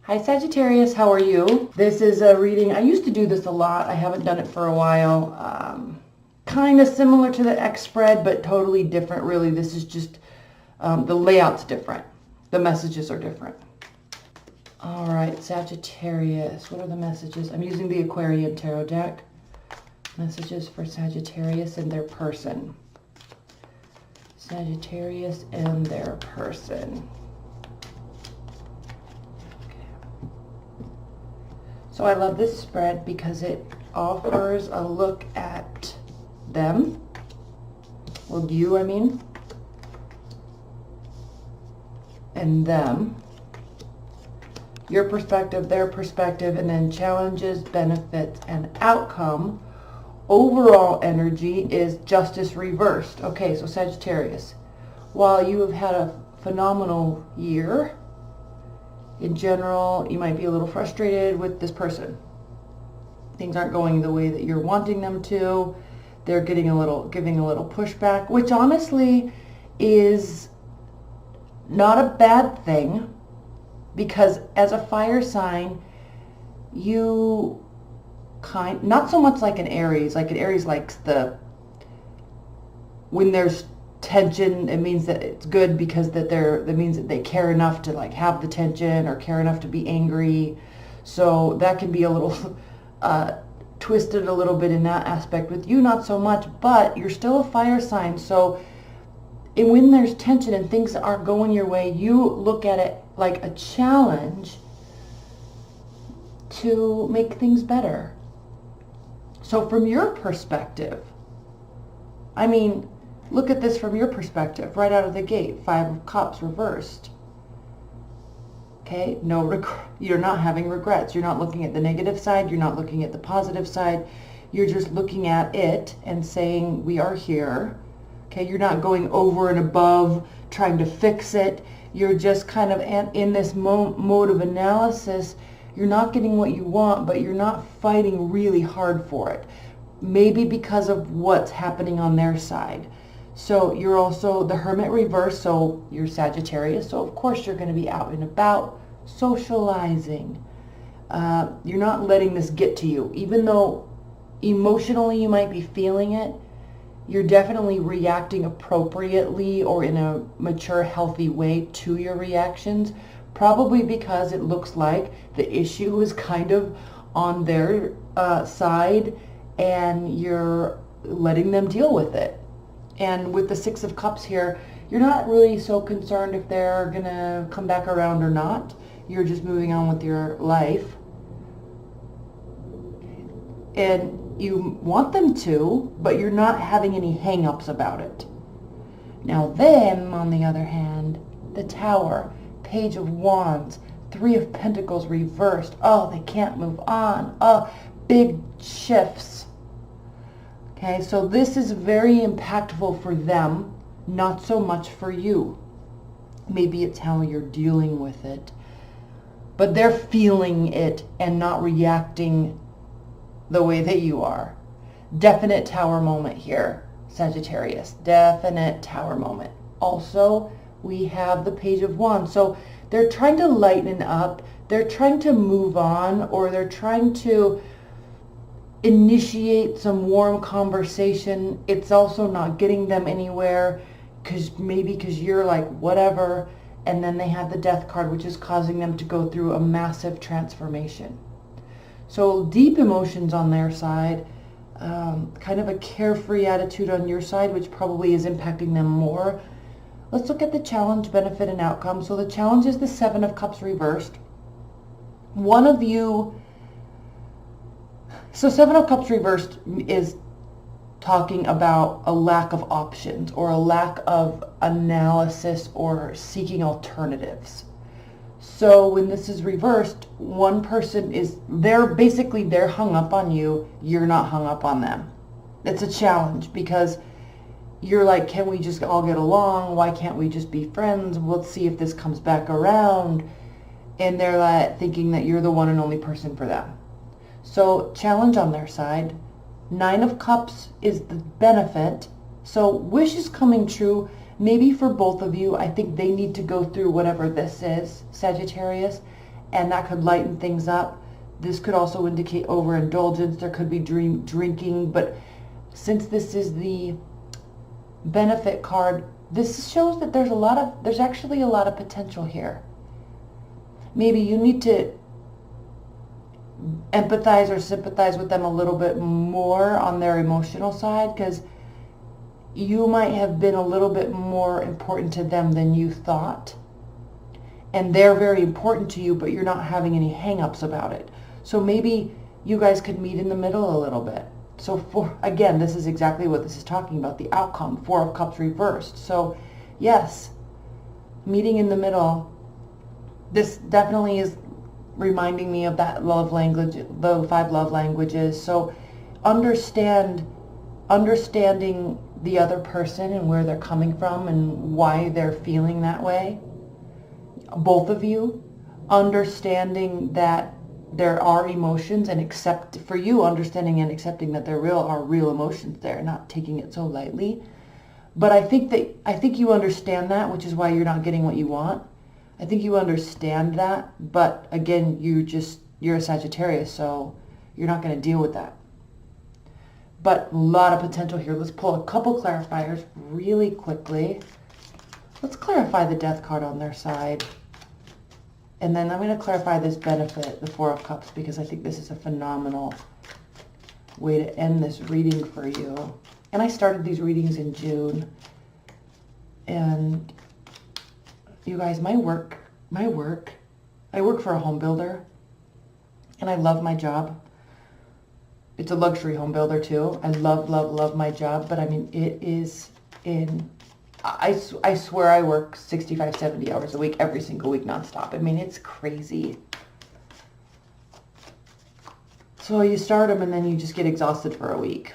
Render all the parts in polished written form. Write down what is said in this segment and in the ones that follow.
Hi Sagittarius, how are you? This is a reading. I used to do this a lot. I haven't done it for a while. Kind of similar to the X spread, but totally different really. This is just, the layout's different. The messages are different. All right, Sagittarius, what are the messages? I'm using the Aquarian Tarot deck. Messages for Sagittarius and their person. Sagittarius and their person. So I love this spread because it offers a look at them, or you, I mean, and them, your perspective, their perspective, and then challenges, benefits, and outcome. Overall energy is justice reversed. Okay, so Sagittarius, while you have had a phenomenal year, in general, you might be a little frustrated with this person. Things aren't going the way that you're wanting them to. They're giving a little pushback, which honestly is not a bad thing, because as a fire sign, you not so much like an Aries. Like an Aries likes when there's tension, it means that it's good because that means that they care enough to like have the tension or care enough to be angry. So that can be a little twisted a little bit in that aspect. With you, not so much, but you're still a fire sign. So when there's tension and things aren't going your way, you look at it like a challenge to make things better. So from your perspective, I mean, look at this from your perspective, right out of the gate. 5 of Cups reversed. Okay, no regret. You're not having regrets. You're not looking at the negative side. You're not looking at the positive side. You're just looking at it and saying, we are here. Okay, you're not going over and above trying to fix it. You're just kind of in this mode of analysis. You're not getting what you want, but you're not fighting really hard for it. Maybe because of what's happening on their side. So you're also the Hermit reverse, so you're Sagittarius, so of course you're going to be out and about, socializing. You're not letting this get to you. Even though emotionally you might be feeling it, you're definitely reacting appropriately or in a mature, healthy way to your reactions, probably because it looks like the issue is kind of on their side and you're letting them deal with it. And with the 6 of Cups here, you're not really so concerned if they're going to come back around or not. You're just moving on with your life. And you want them to, but you're not having any hang-ups about it. Now them, on the other hand, the Tower, Page of Wands, 3 of Pentacles reversed. Oh, they can't move on. Oh, big shifts. Okay, so this is very impactful for them, not so much for you. Maybe it's how you're dealing with it. But they're feeling it and not reacting the way that you are. Definite Tower moment here, Sagittarius. Definite Tower moment. Also, we have the Page of Wands. So they're trying to lighten up. They're trying to move on, or they're trying to initiate some warm conversation. It's also not getting them anywhere because you're like whatever, and then they have the Death card, which is causing them to go through a massive transformation. So deep emotions on their side, kind of a carefree attitude on your side, which probably is impacting them more. Let's look at the challenge, benefit, and outcome. So the challenge is the 7 of Cups reversed. One of you, so 7 of Cups reversed is talking about a lack of options or a lack of analysis or seeking alternatives. So when this is reversed, one person they're hung up on you, you're not hung up on them. It's a challenge because you're like, can we just all get along? Why can't we just be friends? Let's see if this comes back around. And they're like thinking that you're the one and only person for them. So challenge on their side. 9 of Cups is the benefit. So wish is coming true. Maybe for both of you, I think they need to go through whatever this is, Sagittarius, and that could lighten things up. This could also indicate overindulgence. There could be drinking, but since this is the benefit card, this shows that there's actually a lot of potential here. Maybe you need to empathize or sympathize with them a little bit more on their emotional side, because you might have been a little bit more important to them than you thought. And they're very important to you, but you're not having any hang-ups about it. So maybe you guys could meet in the middle a little bit. So again, this is exactly what this is talking about, the outcome, Four of Cups reversed. So yes, meeting in the middle, this definitely is reminding me of that love language, the 5 love languages. So understanding the other person and where they're coming from and why they're feeling that way. Both of you understanding that there are emotions, and understanding and accepting that there are real emotions there, not taking it so lightly. But I think you understand that, which is why you're not getting what you want. I think you understand that, but again, you're a Sagittarius, so you're not going to deal with that. But a lot of potential here. Let's pull a couple clarifiers really quickly. Let's clarify the Death card on their side. And then I'm going to clarify this benefit, the Four of Cups, because I think this is a phenomenal way to end this reading for you. And I started these readings in June. And you guys, I work for a home builder. And I love my job. It's a luxury home builder too. I love my job. But I mean, it is I swear I work 65, 70 hours a week, every single week, nonstop. I mean, it's crazy. So you start them and then you just get exhausted for a week.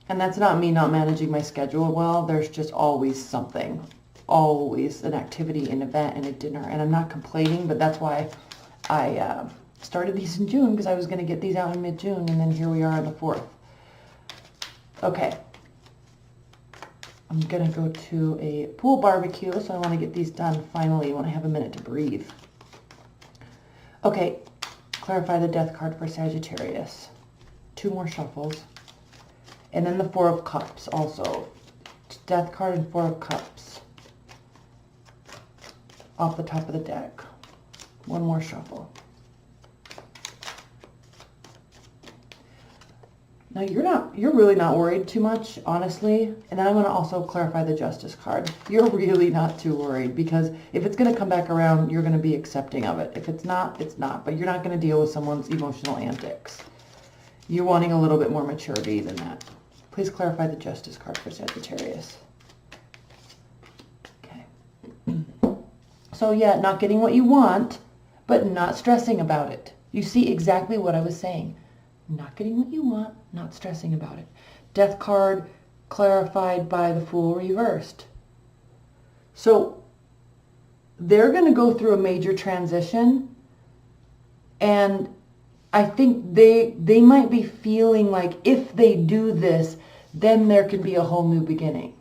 And that's not me not managing my schedule well. There's just always something. Always an activity, an event, and a dinner. And I'm not complaining, but that's why I started these in June, because I was going to get these out in mid-June, and then here we are on the 4th. Okay. I'm going to go to a pool barbecue, so I want to get these done finally when I have a minute to breathe. Okay, clarify the Death card for Sagittarius. 2 more shuffles. And then the Four of Cups also. Death card and Four of Cups. Off the top of the deck. 1 more shuffle. Now you're really not worried too much, honestly. And then I'm going to also clarify the Justice card. You're really not too worried, because if it's going to come back around, you're going to be accepting of it. If it's not, it's not. But you're not going to deal with someone's emotional antics. You're wanting a little bit more maturity than that. Please clarify the Justice card for Sagittarius. Okay. So yeah, not getting what you want, but not stressing about it. You see exactly what I was saying. Not getting what you want, not stressing about it. Death card clarified by the Fool reversed. So they're going to go through a major transition, and I think they might be feeling like if they do this, then there can be a whole new beginning.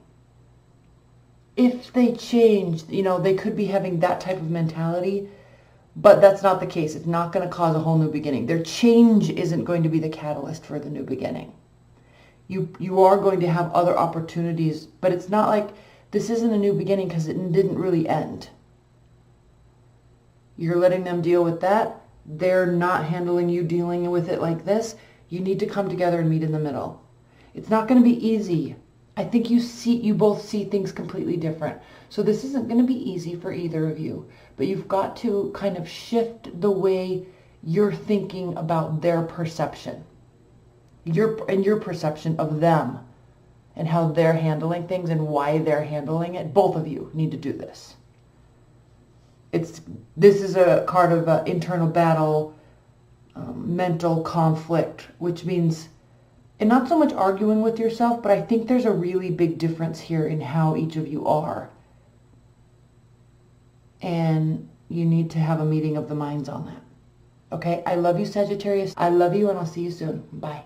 If they change, they could be having that type of mentality. But that's not the case. It's not going to cause a whole new beginning. Their change isn't going to be the catalyst for the new beginning. You are going to have other opportunities, but it's not like this isn't a new beginning because it didn't really end. You're letting them deal with that. They're not handling you dealing with it like this. You need to come together and meet in the middle. It's not going to be easy. I think you both see things completely different. So this isn't going to be easy for either of you. But you've got to kind of shift the way you're thinking about their perception. Your perception of them and how they're handling things and why they're handling it. Both of you need to do this. This is a card of internal battle, mental conflict, which means, and not so much arguing with yourself, but I think there's a really big difference here in how each of you are. And you need to have a meeting of the minds on that. Okay? I love you, Sagittarius. I love you, and I'll see you soon. Bye.